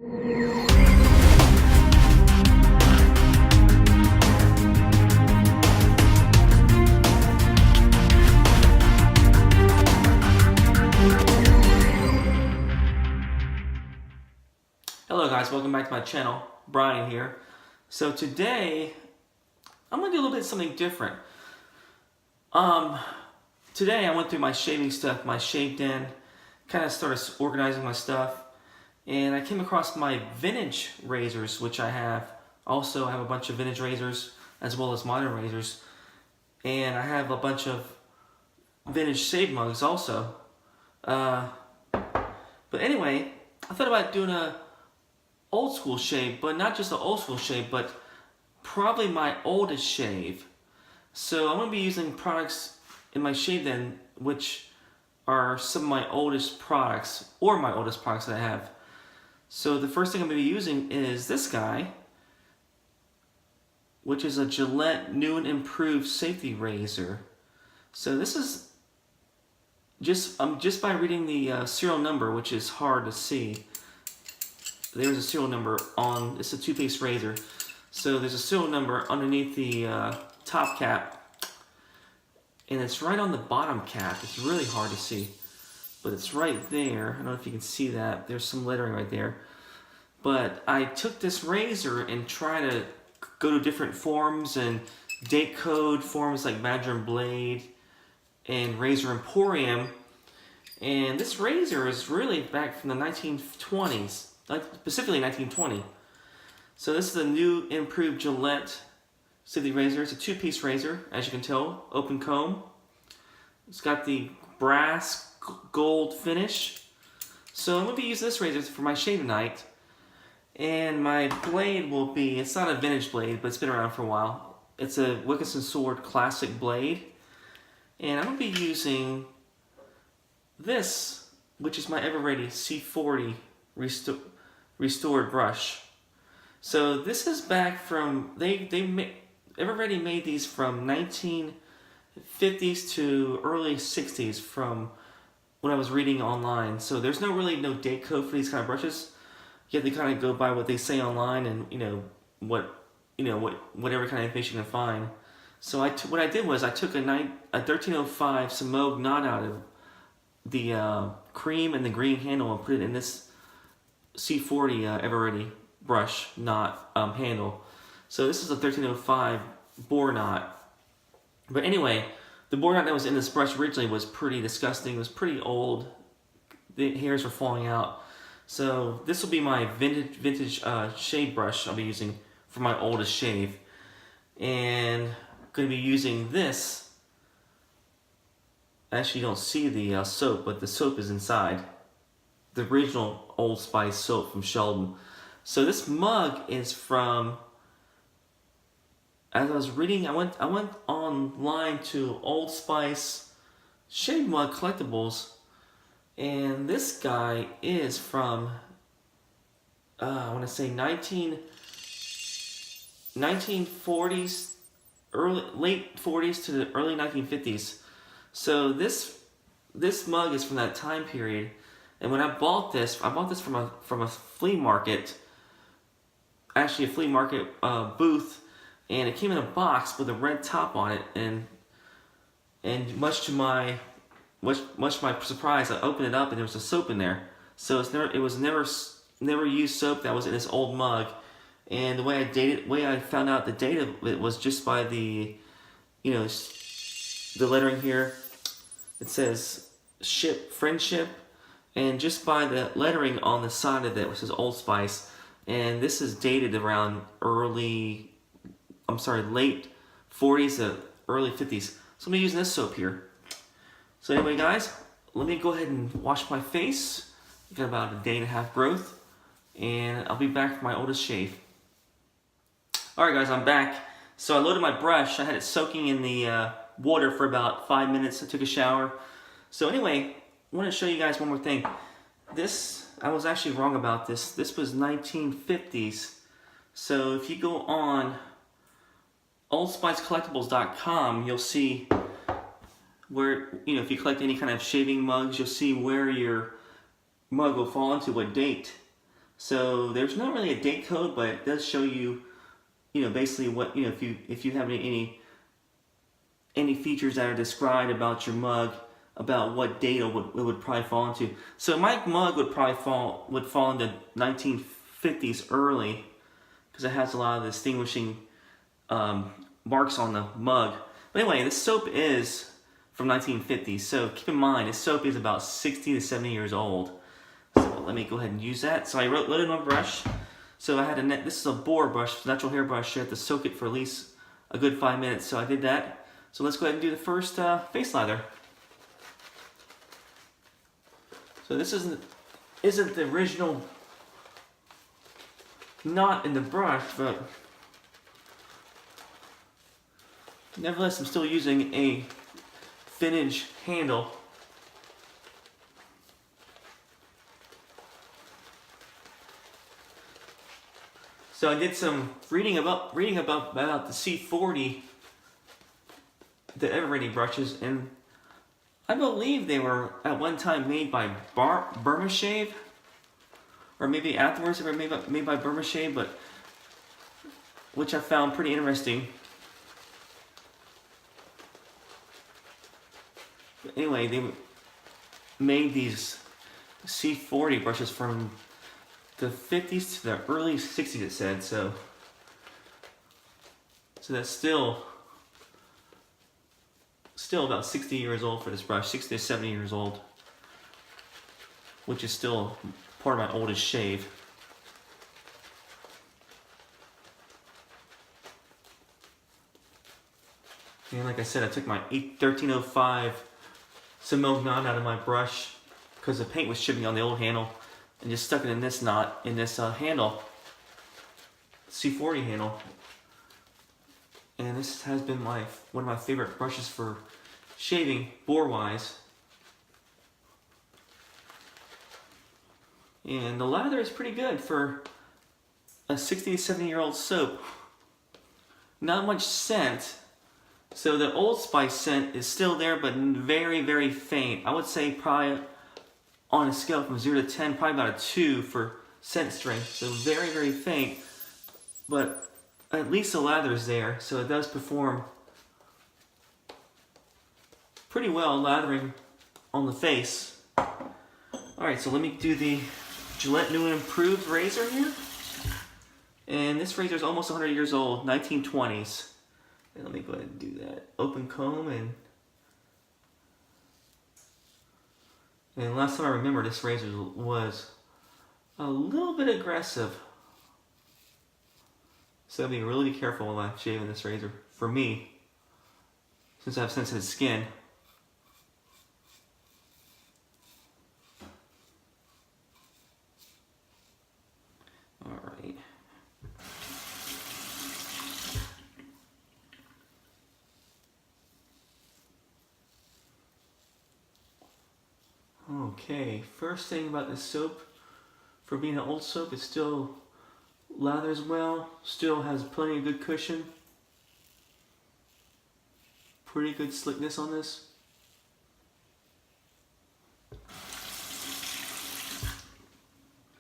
Hello guys, welcome back to my channel. Brian here. So today I'm gonna do a little bit something different. Today I went through my shaving stuff, my shave den, kind of started organizing my stuff, and I came across my vintage razors, which I have. Also, I have a bunch of vintage razors as well as modern razors, and I have a bunch of vintage shave mugs also. But anyway, I thought about doing a old school shave, but not just an old school shave, but probably my oldest shave. So I'm going to be using products in my shave den, which are some of my oldest products, or my oldest products that I have. So the first thing I'm going to be using is this guy, which is a Gillette new and improved safety razor. So this is just by reading the serial number, which is hard to see. There's a serial number on, it's a two-piece razor. So there's a serial number underneath the top cap, and it's right on the bottom cap. It's really hard to see, but it's right there. I don't know if you can see that. There's some lettering right there. But I took this razor and tried to go to different forums and date code forums like Badger and Blade and Razor Emporium. And this razor is really back from the 1920s. Specifically 1920. So this is a new improved Gillette safety razor. It's a two-piece razor, as you can tell, open comb. It's got the brass gold finish. So I'm going to be using this razor for my shave tonight. And my blade will be, it's not a vintage blade, but it's been around for a while. It's a Wilkinson Sword classic blade. And I'm going to be using this, which is my ever-ready C40 restored brush. So this is back from, Everready made these from 1950s to early 60s from when I was reading online. So there's no date code for these kind of brushes. You have to kind of go by what they say online and whatever kind of information you can find. So what I did was I took a 1305 Semogue knot out of the cream and the green handle and put it in this C40 Everready brush knot handle. So this is a 1305 Boar knot. But anyway, the Boar knot that was in this brush originally was pretty disgusting. It was pretty old. The hairs were falling out. So this will be my vintage shave brush I'll be using for my oldest shave. And I'm going to be using this. Actually, you don't see the soap, but the soap is inside. The original Old Spice soap from Sheldon. So this mug is from, as I was reading, I went online to Old Spice Shave Mug Collectibles, and this guy is from, I want to say 1940s, late 40s to the early 1950s. So this mug is from that time period. And when I bought this from a flea market, actually a flea market booth, and it came in a box with a red top on it, and much to my surprise, I opened it up and there was a soap in there. So it was never used soap that was in this old mug, and the way I found out the date of it was just by the lettering here. It says friendship. And just by the lettering on the side of it, which says Old Spice, and this is dated around late 40s to early 50s. So I'm using this soap here. So anyway, guys, let me go ahead and wash my face. I got about a day and a half growth, and I'll be back for my oldest shave. Alright guys, I'm back. So I loaded my brush. I had it soaking in the water for about 5 minutes. I took a shower. So anyway, I want to show you guys one more thing. I was actually wrong about this. This was 1950s. So if you go on oldspicecollectibles.com, you'll see where, if you collect any kind of shaving mugs, you'll see where your mug will fall into, what date. So there's not really a date code, but it does show you, basically what, if you have any features that are described about your mug, about what date it would probably fall into. So my mug would probably fall into 1950s early, because it has a lot of distinguishing marks on the mug. But anyway, this soap is from 1950s, so keep in mind this soap is about 60 to 70 years old. So let me go ahead and use that. So I loaded my brush. So I had this is a Boar brush, natural hair brush. You have to soak it for at least a good 5 minutes. So I did that. So let's go ahead and do the first face lather. So this isn't the original knot in the brush, but nevertheless I'm still using a vintage handle. So I did some reading about the C40, the Everready brushes, and I believe they were at one time made by Shave, or maybe afterwards they were made by Shave, but which I found pretty interesting. But anyway, they made these C40 brushes from the 50s to the early 60s, it said. So that's still about 60 years old for this brush, 60 to 70 years old, which is still part of my oldest shave. And like I said, I took my 1305 Semogue knot out of my brush because the paint was chipping on the old handle, and just stuck it in this knot, in this handle, C40 handle. And this has been one of my favorite brushes for shaving, Boar-wise. And the lather is pretty good for a 60 to 70-year-old soap. Not much scent. So the Old Spice scent is still there, but very, very faint. I would say probably on a scale from 0 to 10, probably about a 2 for scent strength. So very, very faint. But at least the lather is there, so it does perform pretty well lathering on the face. Alright, so let me do the Gillette New and Improved razor here. And this razor is almost 100 years old, 1920s. And let me go ahead and do that. Open comb, and last time I remember, this razor was a little bit aggressive. So I'll be really careful when I'm shaving this razor. For me, since I have sensitive skin. Alright. Okay, first thing about this soap, for being an old soap, it still lathers well, still has plenty of good cushion. Pretty good slickness on this.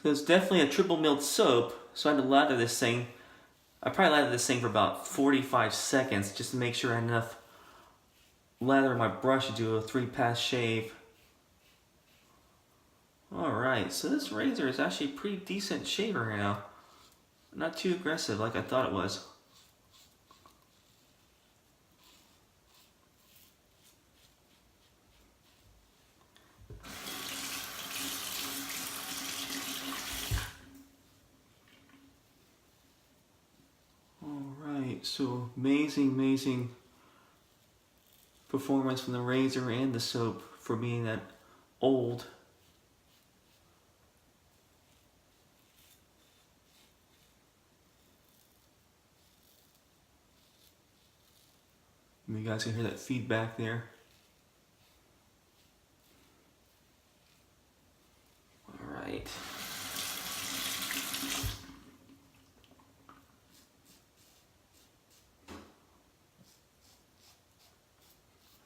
So it's definitely a triple milled soap, so I had to lather this thing. I probably lathered this thing for about 45 seconds just to make sure I had enough lather in my brush to do a 3-pass shave. Alright, so this razor is actually a pretty decent shaver here now. Not too aggressive like I thought it was. Alright, so amazing performance from the razor and the soap for being that old. You guys can hear that feedback there. Alright.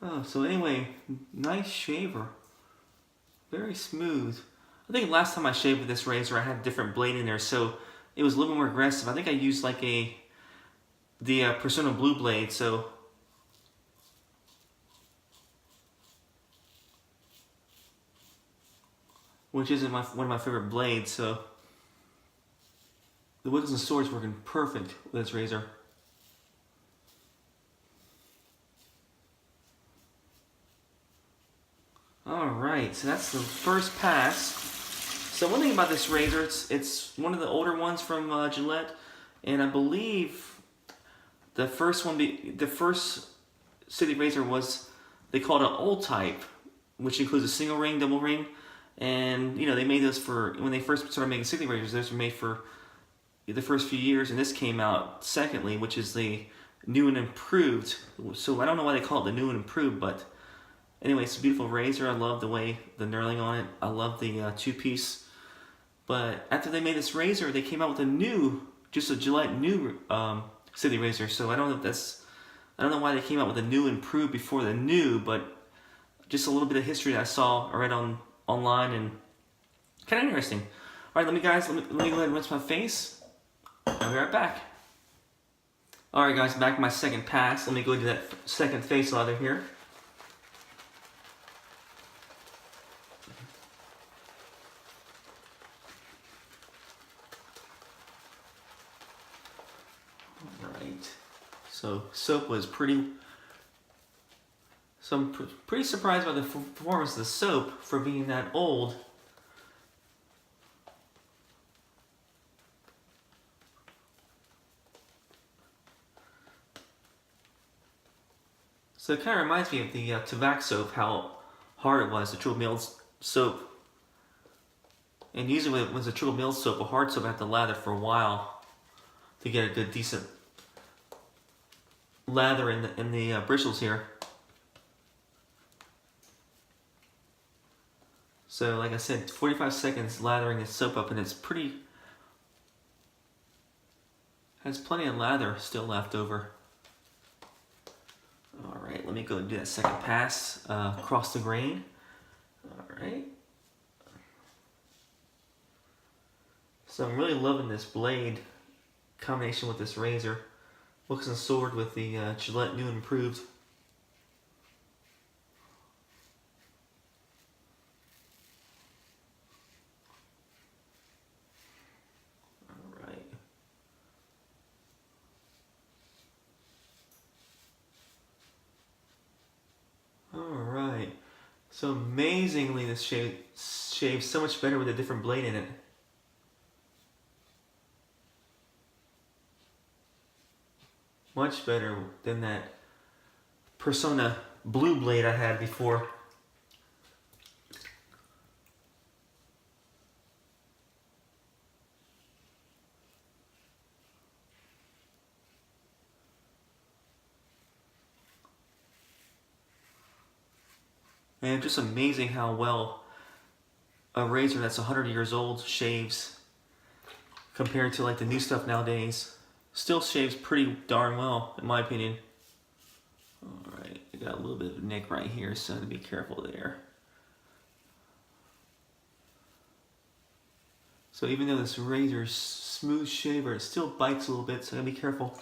Oh, so anyway, nice shaver. Very smooth. I think last time I shaved with this razor, I had a different blade in there, so it was a little more aggressive. I think I used like the Persona Blue blade, so which isn't one of my favorite blades. So the Wiggles and Swords working perfect with this razor. Alright, so that's the first pass. So one thing about this razor, it's one of the older ones from Gillette, and I believe the first city razor was, they called it an old type, which includes a single ring, double ring, and you know, they made those for, when they first started making city razors, those were made for the first few years, and this came out secondly, which is the new and improved. So I don't know why they call it the new and improved, but anyway, it's a beautiful razor. I love the way the knurling on it. I love the two-piece. But after they made this razor, they came out with a new, just a Gillette new city razor. So I don't know if that's, I don't know why they came out with a new improved before the new, but just a little bit of history that I saw or read online, and kind of interesting. All right, let me go ahead and rinse my face. I'll be right back. All right, guys, back to my second pass. Let me go do that second face lather here. So soap was pretty. So I'm pretty surprised by the performance of the soap for being that old. So it kind of reminds me of the Tobacco soap, how hard it was, the Triple Mills soap. And usually when it's a Triple Mills soap, a hard soap, I have to lather for a while to get a good, decent lather in the bristles here. So like I said, 45 seconds lathering this soap up, and it's pretty, has plenty of lather still left over. All right, let me go and do that second pass across the grain. All right. So I'm really loving this blade combination with this razor. Wiggles and Sword with the Gillette new and improved. All right. All right. So amazingly, this shaves so much better with a different blade in it. Much better than that Persona Blue blade I had before. And just amazing how well a razor that's 100 years old shaves compared to like the new stuff nowadays. Still shaves pretty darn well, in my opinion. Alright, I got a little bit of a nick right here, so I have to be careful there. So even though this razor is smooth shaver, it still bites a little bit, so I gotta be careful.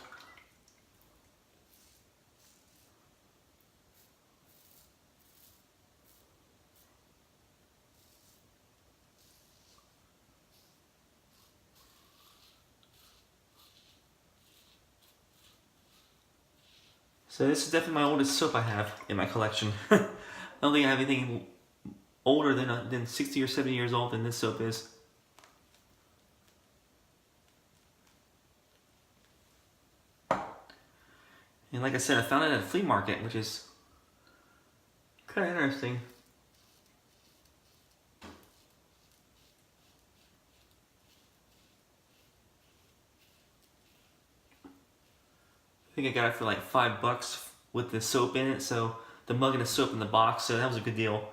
So this is definitely my oldest soap I have in my collection. I don't think I have anything older than 60 or 70 years old than this soap is. And like I said, I found it at a flea market, which is kind of interesting. I think I got it for like $5 with the soap in it, so the mug and the soap in the box, so that was a good deal.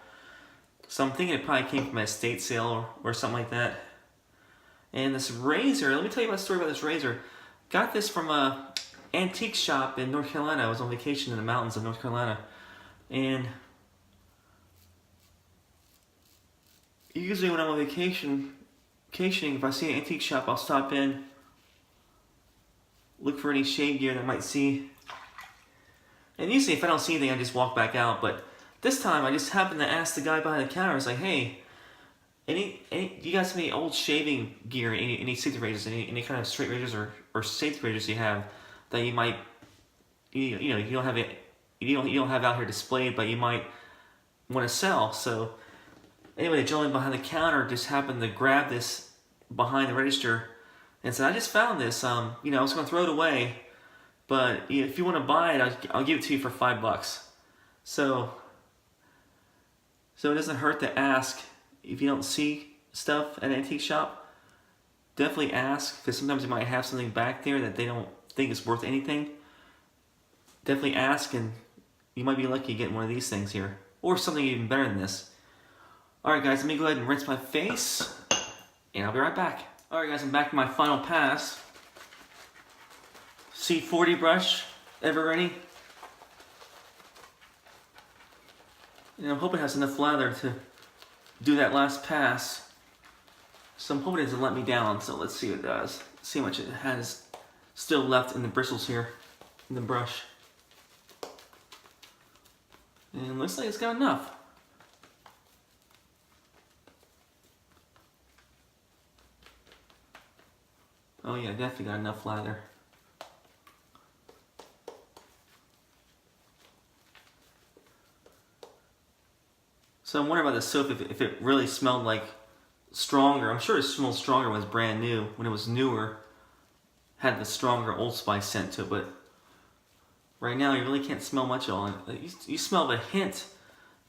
So I'm thinking it probably came from an estate sale or something like that. And this razor, let me tell you about a story about this razor. Got this from a antique shop in North Carolina. I was on vacation in the mountains of North Carolina. And usually when I'm on vacationing, if I see an antique shop, I'll stop in, look for any shave gear that I might see. And usually if I don't see anything, I just walk back out. But this time, I just happened to ask the guy behind the counter. I was like, hey, any you guys have any old shaving gear, any safety razors, any kind of straight razors or safety razors you have that you might, you know, you don't have it, you don't have out here displayed, but you might want to sell. So anyway, the gentleman behind the counter just happened to grab this behind the register and said, I just found this. You know, I was going to throw it away, but if you want to buy it, I'll give it to you for $5. So it doesn't hurt to ask. If you don't see stuff at an antique shop, definitely ask, because sometimes they might have something back there that they don't think is worth anything. Definitely ask, and you might be lucky getting one of these things here, or something even better than this. Alright guys, let me go ahead and rinse my face, and I'll be right back. Alright guys, I'm back to my final pass. C40 brush, ever ready? And I'm hoping it has enough lather to do that last pass. So I'm hoping it doesn't let me down, so let's see what it does. See how much it has still left in the bristles here, in the brush. And it looks like it's got enough. Oh yeah, definitely got enough lather. So I'm wondering about the soap, if it really smelled like stronger. I'm sure it smelled stronger when it was brand new. When it was newer, had the stronger Old Spice scent to it. But right now, you really can't smell much at all. You smell a hint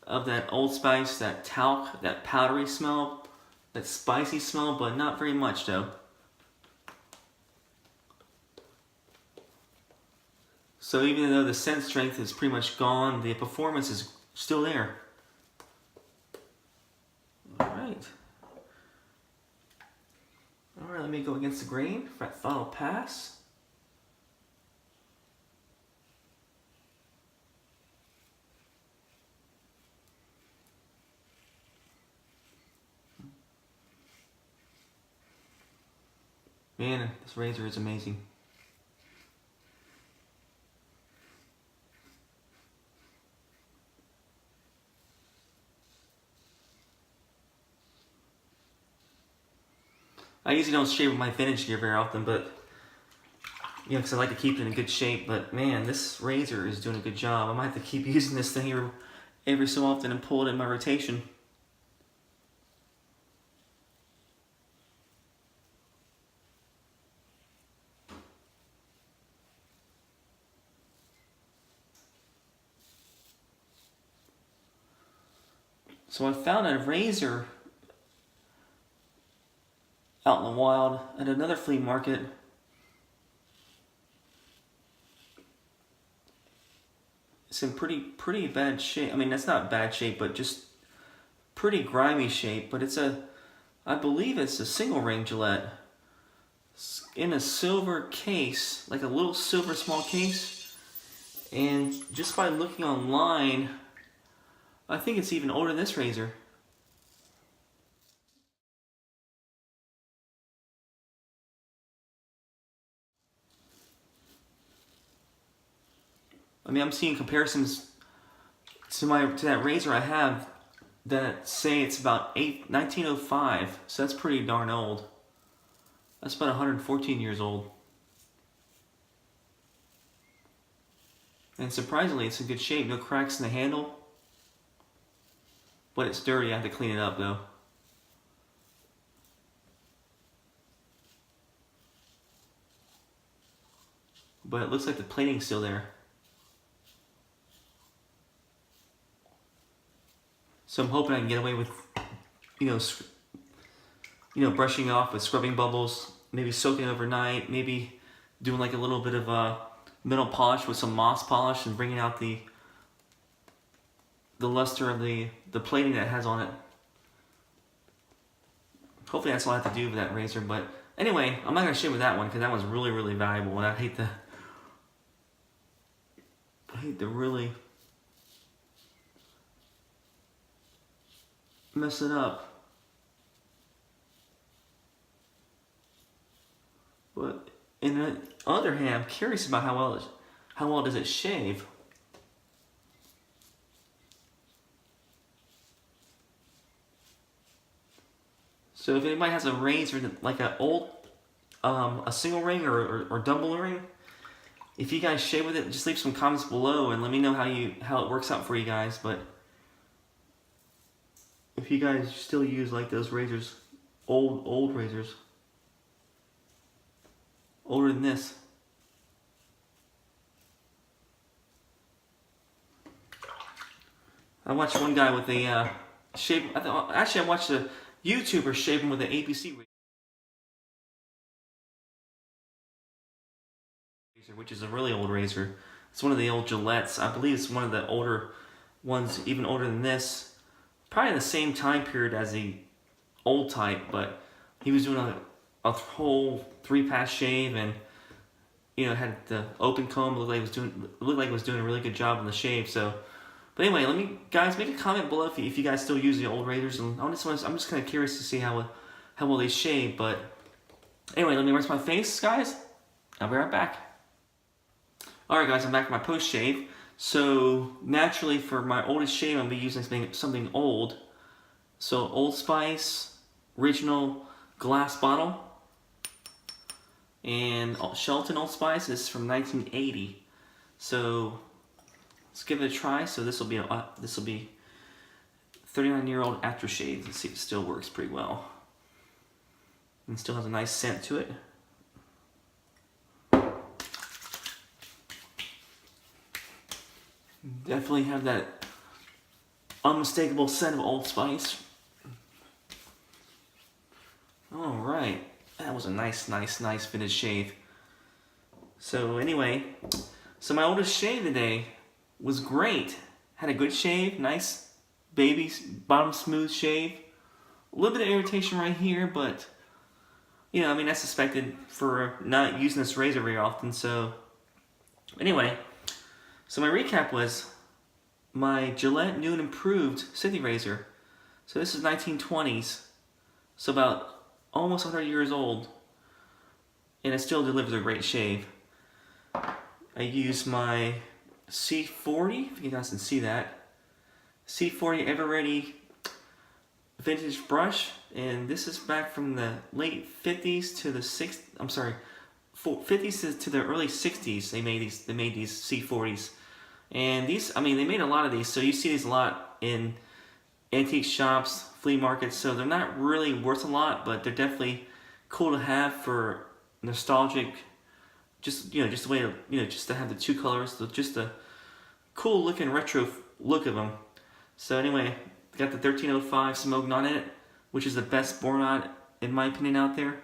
of that Old Spice, that talc, that powdery smell, that spicy smell, but not very much though. So even though the scent strength is pretty much gone, the performance is still there. Alright, let me go against the grain for that final pass. Man, this razor is amazing. I usually don't shave with my vintage gear very often, but you know, because I like to keep it in good shape. But man, this razor is doing a good job. I might have to keep using this thing every so often and pull it in my rotation. So I found a razor out in the wild at another flea market. It's in pretty bad shape. I mean, that's not bad shape, but just pretty grimy shape. But it's I believe it's a single ring Gillette. It's in a silver case, like a little silver small case. And just by looking online, I think it's even older than this razor. I mean, I'm seeing comparisons to that razor I have that say it's about 1905, so that's pretty darn old. That's about 114 years old. And surprisingly, it's in good shape. No cracks in the handle. But it's dirty. I have to clean it up though. But it looks like the plating's still there. So I'm hoping I can get away with, you know, brushing off with scrubbing bubbles, maybe soaking overnight, maybe doing like a little bit of metal polish with some moss polish and bringing out the luster of the plating that it has on it. Hopefully that's all I have to do with that razor. But anyway, I'm not going to shave with that one because that one's really valuable, and I hate to really mess it up. But on the other hand, I'm curious about how well does it shave. So if anybody has a razor, like a single ring or double ring, if you guys shave with it, just leave some comments below and let me know how it works out for you guys. But if you guys still use like those razors, old razors, older than this. I watched one guy with a shave. Actually, I watched a YouTuber shaving with an APC razor, which is a really old razor. It's one of the old Gillettes. I believe it's one of the older ones, even older than this. Probably the same time period as the old type, but he was doing a whole 3-pass shave, and you know, had the open comb. Looked like he was doing a really good job on the shave. So, but anyway, let me guys make a comment below if you guys still use the old razors, and I'm just kind of curious to see how well they shave. But anyway, let me rinse my face, guys. I'll be right back. All right, guys, I'm back with my post shave. So naturally, for my oldest shave, I'm gonna be using something old. So Old Spice, original glass bottle, and Shelton Old Spice is from 1980. So let's give it a try. So this will be 39-year-old aftershave. Let's see if it still works pretty well, and still has a nice scent to it. Definitely have that unmistakable scent of Old Spice. All right, that was a nice fitted shave. So anyway, so my oldest shave today was great. Had a good shave, nice baby bottom smooth shave. A little bit of irritation right here, but you know, I mean, that's expected for not using this razor very often. So anyway, so my recap was my Gillette new and improved safety razor. So this is 1920s, so about almost 100 years old, and it still delivers a great shave. I use my C40, if you guys can see that, C40 Ever-Ready vintage brush, and this is back from the late 50s to the 50s to the early 60s. They made these C40s, and these, I mean, they made a lot of these, so you see these a lot in antique shops, flea markets. So they're not really worth a lot, but they're definitely cool to have for nostalgic. Just the way to, just to have the two colors, just a cool looking retro look of them. So anyway, got the 1305 Semogue knot in it, which is the best bore knot in my opinion out there.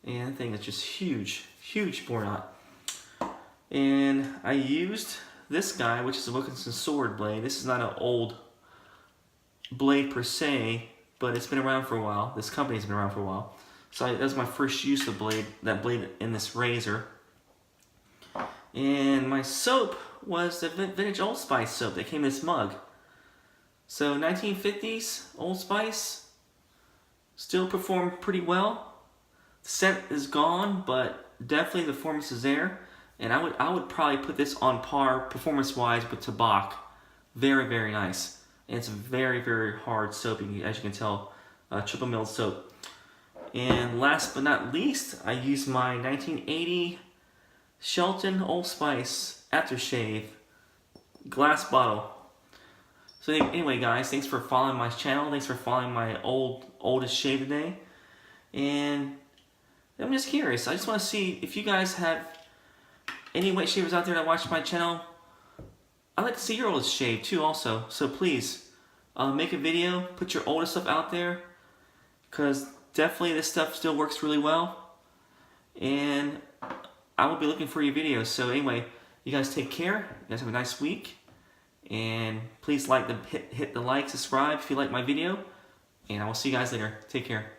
And I think it's just huge bore knot. And I used this guy, which is a Wilkinson sword blade. This is not an old blade per se, but it's been around for a while. This company's been around for a while. So that was my first use of that blade in this razor. And my soap was the vintage Old Spice soap that came in this mug. So 1950s Old Spice still performed pretty well. The scent is gone, but definitely the performance is there. And I would probably put this on par performance-wise with Tabac. Very nice. And it's a very hard soap, as you can tell, triple milled soap. And last but not least, I used my 1980 Shelton Old Spice Aftershave glass bottle. So anyway, guys, thanks for following my channel. Thanks for following my oldest shave today. And I'm just curious. I just want to see if you guys have any wet shavers out there that watch my channel. I'd like to see your oldest shave too also. So please, make a video, put your oldest stuff out there, because definitely this stuff still works really well. And I will be looking for your videos. So anyway, you guys take care. You guys have a nice week. And please hit the like, subscribe if you like my video. And I will see you guys later. Take care.